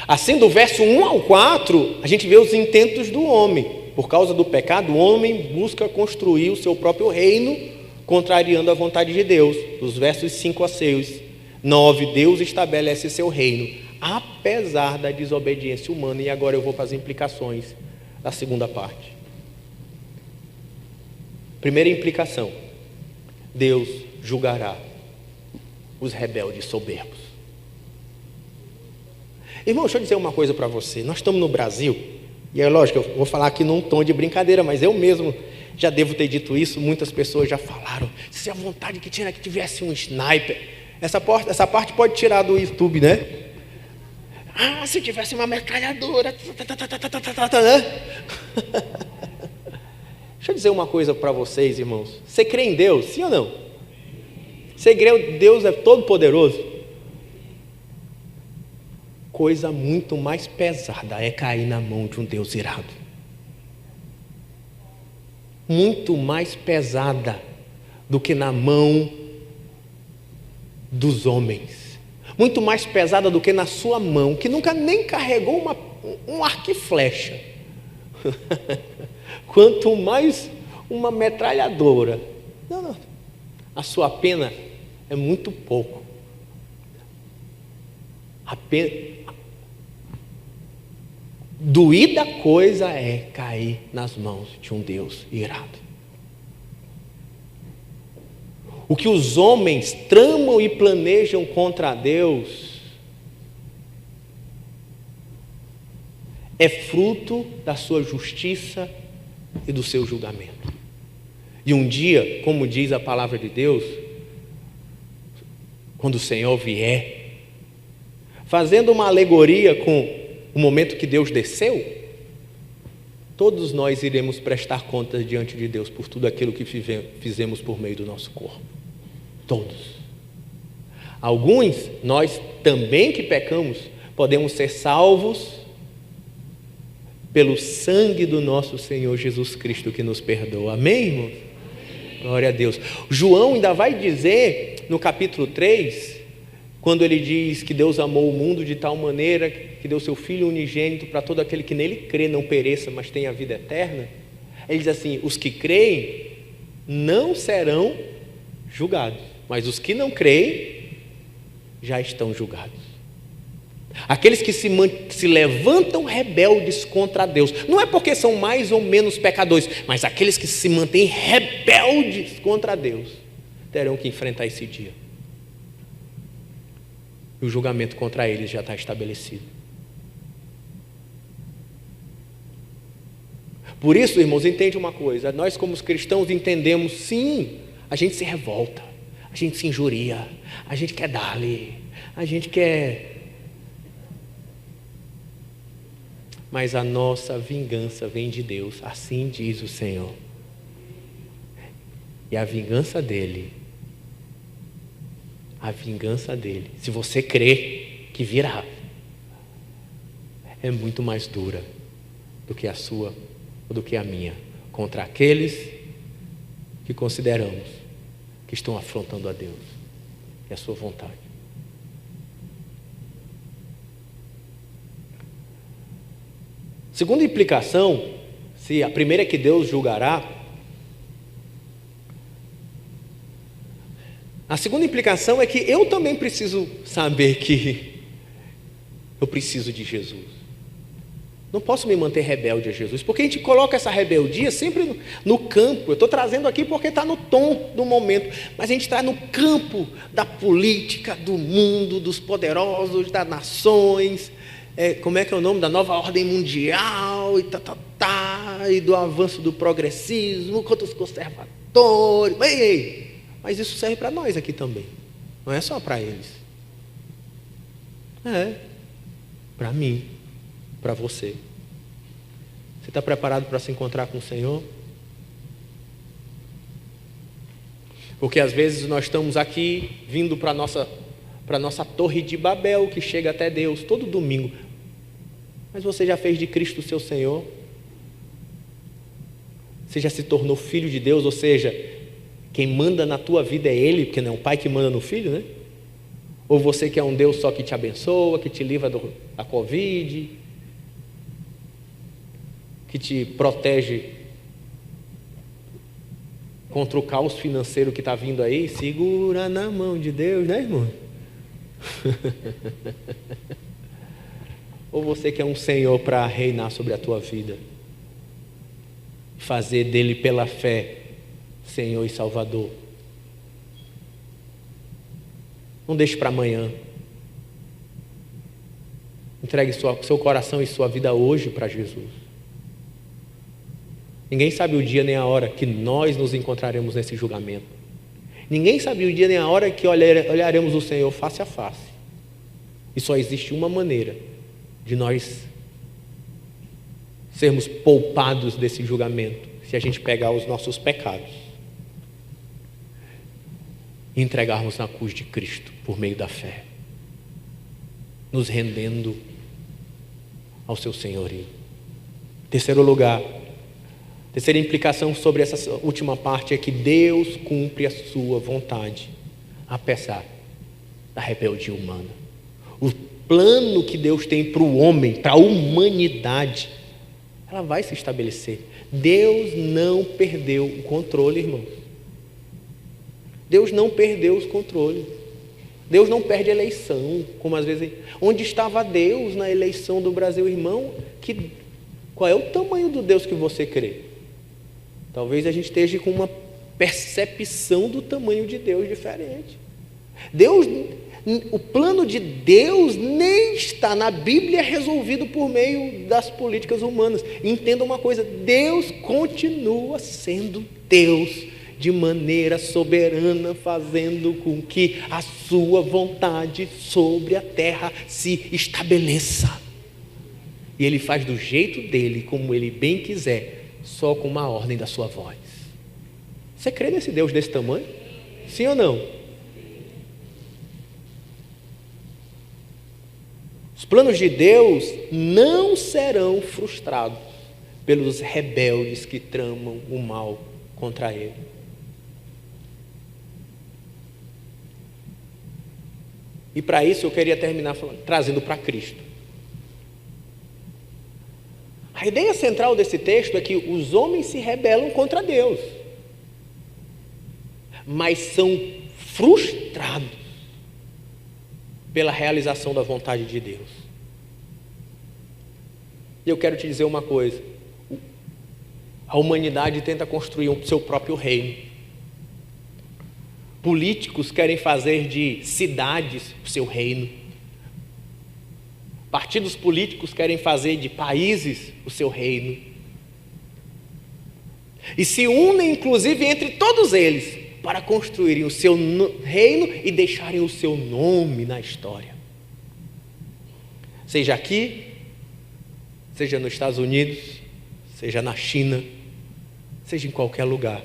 Assim, do verso 1 ao 4, a gente vê os intentos do homem. Por causa do pecado, o homem busca construir o seu próprio reino, contrariando a vontade de Deus. Dos versos 5 a 6, 9, Deus estabelece seu reino, apesar da desobediência humana. E agora eu vou para as implicações da segunda parte. Primeira implicação: Deus julgará os rebeldes soberbos. Irmão, deixa eu dizer uma coisa para você. Nós estamos no Brasil, e é lógico, eu vou falar aqui num tom de brincadeira, mas eu mesmo já devo ter dito isso. Muitas pessoas já falaram: se a vontade que tinha que tivesse um sniper. Essa parte pode tirar do YouTube, né? Ah, se tivesse uma metralhadora. Deixa eu dizer uma coisa para vocês, irmãos. Você crê em Deus, sim ou não? Você crê que Deus é todo poderoso? Coisa muito mais pesada é cair na mão de um Deus irado. Muito mais pesada do que na mão dos homens. Muito mais pesada do que na sua mão, que nunca nem carregou um arco e flecha. Quanto mais uma metralhadora. Não. A sua pena é muito pouco. Doída coisa é cair nas mãos de um Deus irado. O que os homens tramam e planejam contra Deus é fruto da sua justiça e do seu julgamento. E um dia, como diz a palavra de Deus, quando o Senhor vier, fazendo uma alegoria com o momento que Deus desceu, todos nós iremos prestar contas diante de Deus por tudo aquilo que fizemos por meio do nosso corpo. Todos. Alguns, nós também que pecamos, podemos ser salvos pelo sangue do nosso Senhor Jesus Cristo que nos perdoa. Amém, irmão? Glória a Deus. João ainda vai dizer no capítulo 3, quando ele diz que Deus amou o mundo de tal maneira que deu seu Filho unigênito para todo aquele que nele crê não pereça, mas tenha a vida eterna. Ele diz assim: os que creem não serão julgados, mas os que não creem já estão julgados. Aqueles que se levantam rebeldes contra Deus, não é porque são mais ou menos pecadores, mas aqueles que se mantêm rebeldes contra Deus, terão que enfrentar esse dia. E o julgamento contra eles já está estabelecido. Por isso, irmãos, entende uma coisa: nós como cristãos entendemos, sim, a gente se revolta, a gente se injuria, a gente quer dar-lhe, a gente quer... Mas a nossa vingança vem de Deus, assim diz o Senhor. E a vingança dele a vingança dele, se você crê que virá, é muito mais dura do que a sua ou do que a minha, contra aqueles que consideramos que estão afrontando a Deus e a sua vontade. Segunda implicação, se a primeira é que Deus julgará, a segunda implicação é que eu também preciso saber que eu preciso de Jesus. Não posso me manter rebelde a Jesus, porque a gente coloca essa rebeldia sempre no campo. Eu estou trazendo aqui porque está no tom do momento, mas a gente está no campo da política, do mundo, dos poderosos, das nações, como é que é o nome? Da nova ordem mundial, e do avanço do progressismo contra os conservadores. Mas isso serve para nós aqui também, não é só para eles. Para mim, para você. Você está preparado para se encontrar com o Senhor? Porque às vezes nós estamos aqui vindo para a nossa torre de Babel, que chega até Deus todo domingo. Mas você já fez de Cristo o seu Senhor? Você já se tornou filho de Deus? Ou seja, quem manda na tua vida é Ele, porque não é o pai que manda no filho, né? Ou você quer um Deus só que te abençoa, que te livra da Covid, que te protege contra o caos financeiro que está vindo aí? Segura na mão de Deus, né, irmão? Ou você quer um Senhor para reinar sobre a tua vida, fazer dele pela fé Senhor e Salvador? Não deixe para amanhã. Entregue seu coração e sua vida hoje para Jesus. Ninguém sabe o dia nem a hora que nós nos encontraremos nesse julgamento. Ninguém sabe o dia nem a hora que olharemos o Senhor face a face. E só existe uma maneira de nós sermos poupados desse julgamento, se a gente pegar os nossos pecados e entregarmos na cruz de Cristo por meio da fé, nos rendendo ao seu senhorio. Terceiro lugar, terceira implicação sobre essa última parte é que Deus cumpre a sua vontade, apesar da rebeldia humana. O plano que Deus tem para o homem, para a humanidade, ela vai se estabelecer. Deus não perdeu o controle, irmãos. Deus não perdeu os controles. Deus não perde a eleição, como às vezes... Onde estava Deus na eleição do Brasil, irmão? Qual é o tamanho do Deus que você crê? Talvez a gente esteja com uma percepção do tamanho de Deus diferente. O plano de Deus nem está na Bíblia resolvido por meio das políticas humanas. Entenda uma coisa: Deus continua sendo Deus de maneira soberana, fazendo com que a sua vontade sobre a terra se estabeleça. E Ele faz do jeito dele, como Ele bem quiser, só com uma ordem da sua voz. Você crê nesse Deus desse tamanho? Sim ou não? Os planos de Deus não serão frustrados pelos rebeldes que tramam o mal contra Ele. E para isso eu queria terminar trazendo para Cristo. A ideia central desse texto é que os homens se rebelam contra Deus, mas são frustrados pela realização da vontade de Deus. E eu quero te dizer uma coisa: a humanidade tenta construir o seu próprio reino. Políticos querem fazer de cidades o seu reino. Partidos políticos querem fazer de países o seu reino. E se unem, inclusive, entre todos eles, para construírem o seu reino e deixarem o seu nome na história. Seja aqui, seja nos Estados Unidos, seja na China, seja em qualquer lugar.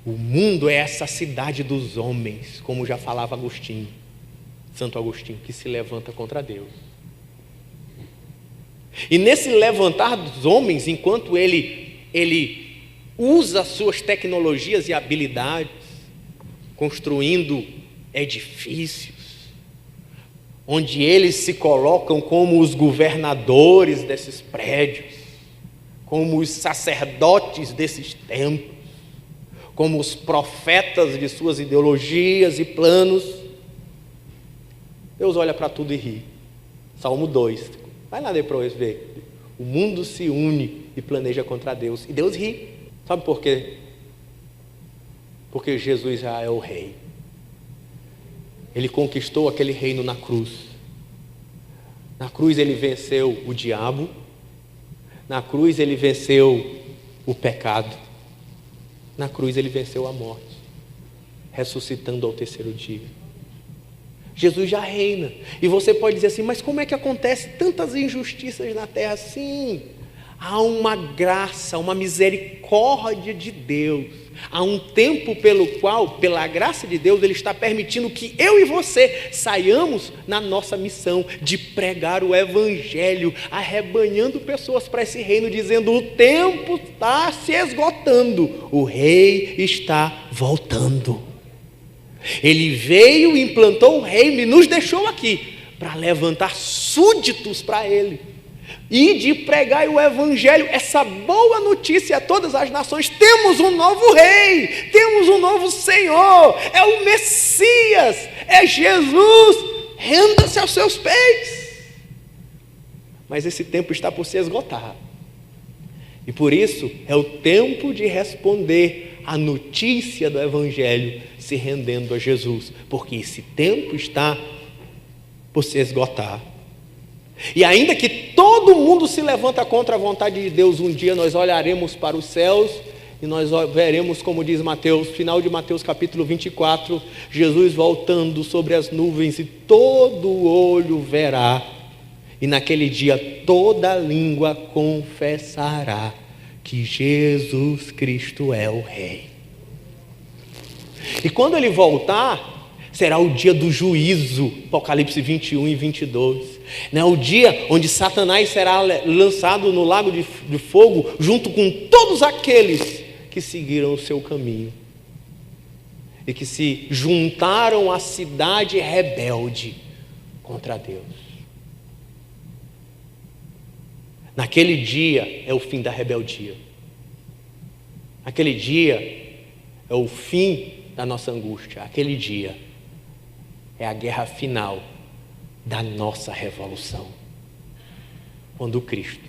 O mundo é essa cidade dos homens, como já falava Agostinho, Santo Agostinho, que se levanta contra Deus. E nesse levantar dos homens, enquanto ele usa suas tecnologias e habilidades, construindo edifícios, onde eles se colocam como os governadores desses prédios, como os sacerdotes desses templos, como os profetas de suas ideologias e planos. Deus olha para tudo e ri. Salmo 2. Vai lá depois ver. O mundo se une e planeja contra Deus. E Deus ri. Sabe por quê? Porque Jesus já é o rei. Ele conquistou aquele reino na cruz. Na cruz ele venceu o diabo. Na cruz ele venceu o pecado. Na cruz ele venceu a morte, ressuscitando ao terceiro dia. Jesus já reina. E você pode dizer assim, mas como é que acontece tantas injustiças na terra? Sim, há uma graça, uma misericórdia de Deus. Há um tempo pelo qual, pela graça de Deus, Ele está permitindo que eu e você saiamos na nossa missão de pregar o Evangelho, arrebanhando pessoas para esse reino, dizendo: o tempo está se esgotando, o Rei está voltando. Ele veio, implantou o reino e nos deixou aqui para levantar súditos para Ele e de pregar o Evangelho, essa boa notícia a todas as nações. Temos um novo rei, temos um novo Senhor, é o Messias, é Jesus, renda-se aos seus pés. Mas esse tempo está por se esgotar, e por isso é o tempo de responder à notícia do Evangelho, se rendendo a Jesus, porque esse tempo está por se esgotar. E ainda que todo mundo se levanta contra a vontade de Deus, um dia nós olharemos para os céus e nós veremos, como diz Mateus, final de Mateus capítulo 24, Jesus voltando sobre as nuvens e todo olho verá, e naquele dia toda língua confessará que Jesus Cristo é o Rei. E quando Ele voltar, será o dia do juízo, Apocalipse 21 e 22. É o dia onde Satanás será lançado no lago de fogo, junto com todos aqueles que seguiram o seu caminho e que se juntaram à cidade rebelde contra Deus. Naquele dia é o fim da rebeldia. Aquele dia é o fim da nossa angústia. Aquele dia é a guerra final da nossa revolução, quando Cristo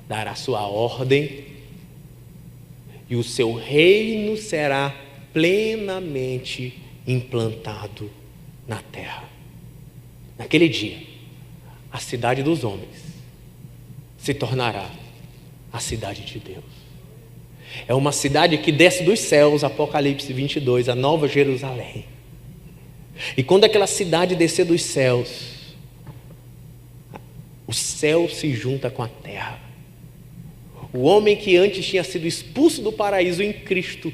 dará sua ordem e o seu reino será plenamente implantado na terra. Naquele dia, a cidade dos homens se tornará a cidade de Deus. É uma cidade que desce dos céus, Apocalipse 22, a Nova Jerusalém. E quando aquela cidade descer dos céus, o céu se junta com a terra. O homem que antes tinha sido expulso do paraíso em Cristo,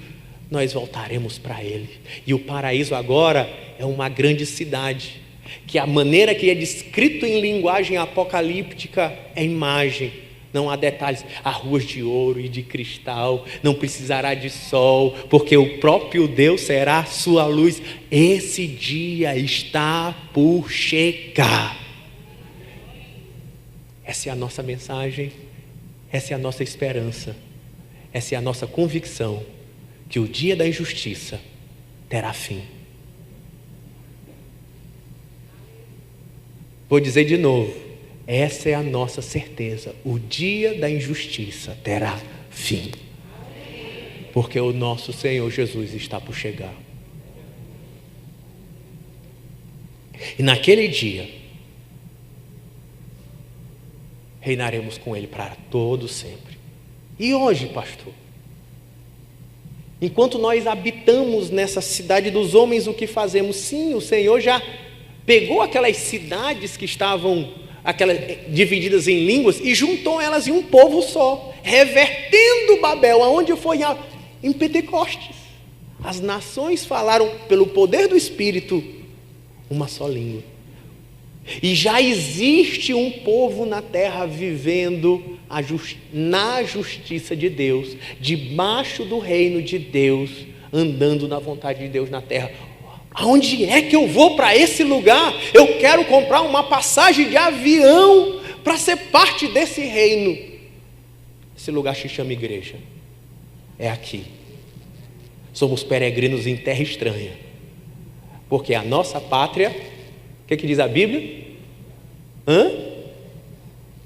nós voltaremos para Ele. E o paraíso agora é uma grande cidade, que a maneira que é descrito em linguagem apocalíptica é imagem. Não há detalhes, há ruas de ouro e de cristal, não precisará de sol, porque o próprio Deus será sua luz. Esse dia está por chegar. Essa é a nossa mensagem, essa é a nossa esperança, essa é a nossa convicção, que o dia da injustiça terá fim. Vou dizer de novo. Essa é a nossa certeza, o dia da injustiça terá fim, porque o nosso Senhor Jesus está por chegar. E naquele dia, reinaremos com Ele para todo sempre. E hoje, pastor, enquanto nós habitamos nessa cidade dos homens, o que fazemos? Sim, o Senhor já pegou aquelas cidades que estavam divididas em línguas e juntou elas em um povo só, revertendo Babel, aonde foi em Pentecostes. As nações falaram pelo poder do Espírito uma só língua. E já existe um povo na terra vivendo na justiça de Deus, debaixo do reino de Deus, andando na vontade de Deus na terra. Aonde é que eu vou para esse lugar? Eu quero comprar uma passagem de avião para ser parte desse reino. Esse lugar se chama igreja. É aqui. Somos peregrinos em terra estranha. Porque a nossa pátria, o que diz a Bíblia?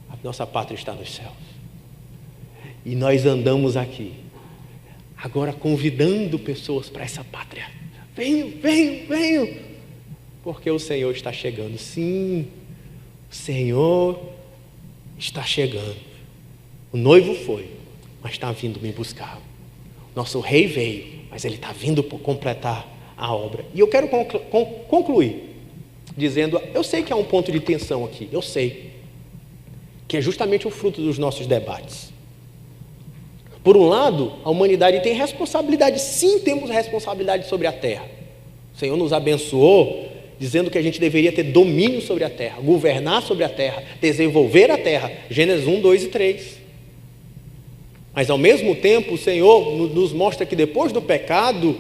A nossa pátria está nos céus. E nós andamos aqui, agora convidando pessoas para essa pátria. Venham, venham, venham. Porque o Senhor está chegando. Sim, o Senhor está chegando. O noivo foi, mas está vindo me buscar. Nosso rei veio, mas ele está vindo por completar a obra. E eu quero concluir dizendo, eu sei que há um ponto de tensão aqui, eu sei, que é justamente o fruto dos nossos debates. Por um lado, a humanidade tem responsabilidade, sim, temos responsabilidade sobre a terra. O Senhor nos abençoou, dizendo que a gente deveria ter domínio sobre a terra, governar sobre a terra, desenvolver a terra, Gênesis 1, 2 e 3. Mas ao mesmo tempo, o Senhor nos mostra que depois do pecado,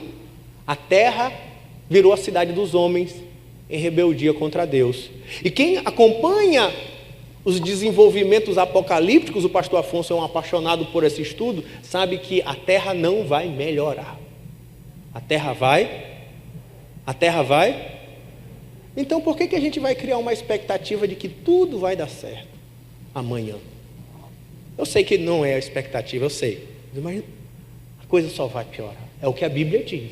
a terra virou a cidade dos homens, em rebeldia contra Deus. E quem acompanha os desenvolvimentos apocalípticos, o pastor Afonso é um apaixonado por esse estudo, sabe que a terra não vai melhorar. A terra vai? Então por que a gente vai criar uma expectativa de que tudo vai dar certo amanhã? Eu sei que não é a expectativa, eu sei, mas a coisa só vai piorar. É o que a Bíblia diz.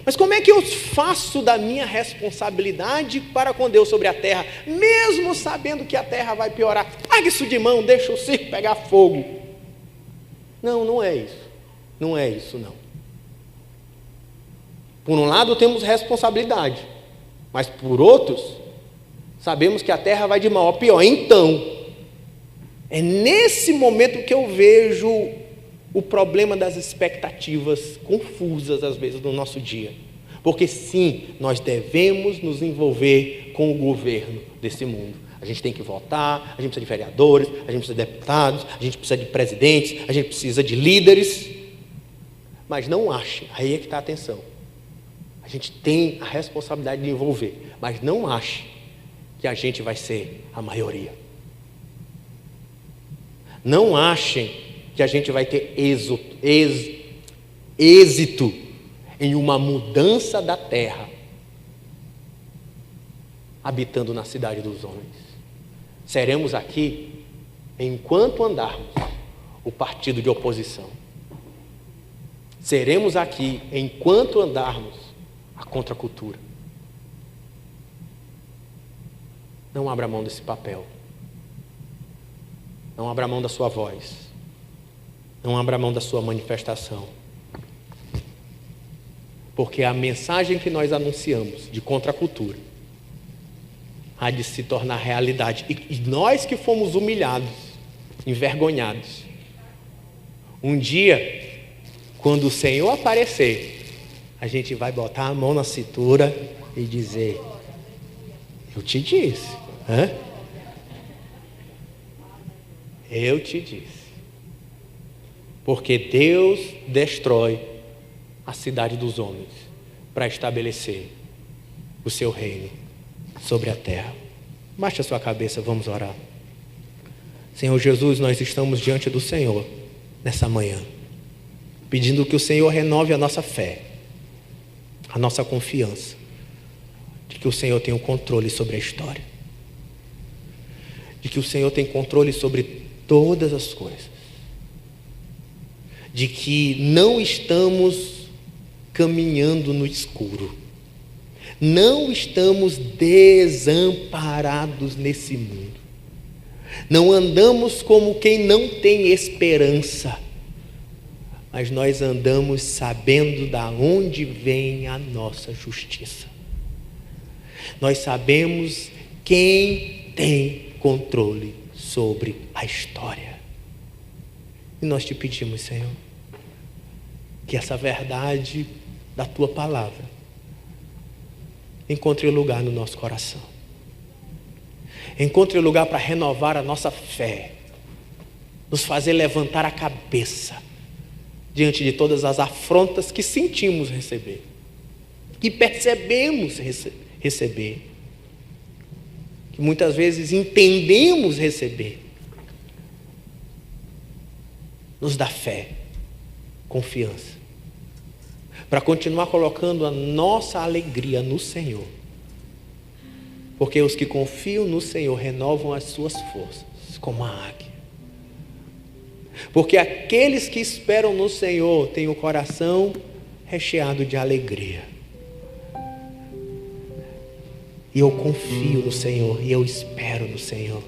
Mas como é que eu faço da minha responsabilidade para com Deus sobre a terra, mesmo sabendo que a terra vai piorar? Larga isso de mão, deixa o circo pegar fogo. Não é isso. Não é isso, não. Por um lado temos responsabilidade, mas por outros, sabemos que a terra vai de mal a pior. Então, é nesse momento que eu vejo o problema das expectativas confusas, às vezes, no nosso dia. Porque sim, nós devemos nos envolver com o governo desse mundo. A gente tem que votar, a gente precisa de vereadores, a gente precisa de deputados, a gente precisa de presidentes, a gente precisa de líderes. Mas não ache, aí é que está a atenção. A gente tem a responsabilidade de envolver, mas não ache que a gente vai ser a maioria. Não achem que a gente vai ter êxito em uma mudança da terra, habitando na cidade dos homens. Seremos aqui, enquanto andarmos, o partido de oposição. Seremos aqui, enquanto andarmos, a contracultura. Não abra mão desse papel. Não abra mão da sua voz. Não abra mão da sua manifestação. Porque a mensagem que nós anunciamos de contracultura há de se tornar realidade. E nós que fomos humilhados, envergonhados, um dia, quando o Senhor aparecer, a gente vai botar a mão na cintura e dizer: eu te disse. Eu te disse. Porque Deus destrói a cidade dos homens para estabelecer o seu reino sobre a terra. Baixe a sua cabeça, vamos orar. Senhor Jesus, nós estamos diante do Senhor nessa manhã, pedindo que o Senhor renove a nossa fé, a nossa confiança, de que o Senhor tem o controle sobre a história, de que o Senhor tem controle sobre todas as coisas, de que não estamos caminhando no escuro, não estamos desamparados nesse mundo, não andamos como quem não tem esperança, mas nós andamos sabendo da onde vem a nossa justiça. Nós sabemos quem tem controle sobre a história. E nós te pedimos, Senhor, que essa verdade da tua palavra encontre lugar no nosso coração. Encontre lugar para renovar a nossa fé, nos fazer levantar a cabeça diante de todas as afrontas que sentimos receber, que percebemos receber, que muitas vezes entendemos receber. Nos dá fé, confiança, para continuar colocando a nossa alegria no Senhor, porque os que confiam no Senhor renovam as suas forças, como a águia. Porque aqueles que esperam no Senhor têm o coração recheado de alegria. E eu confio no Senhor, e eu espero no Senhor,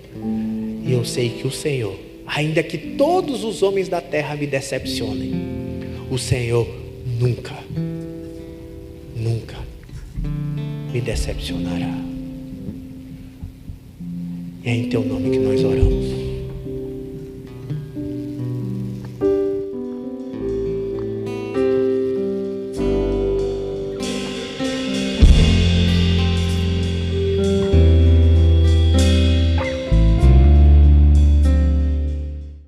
e eu sei que o Senhor, ainda que todos os homens da terra me decepcionem, o Senhor nunca me decepcionará. E é em teu nome que nós oramos.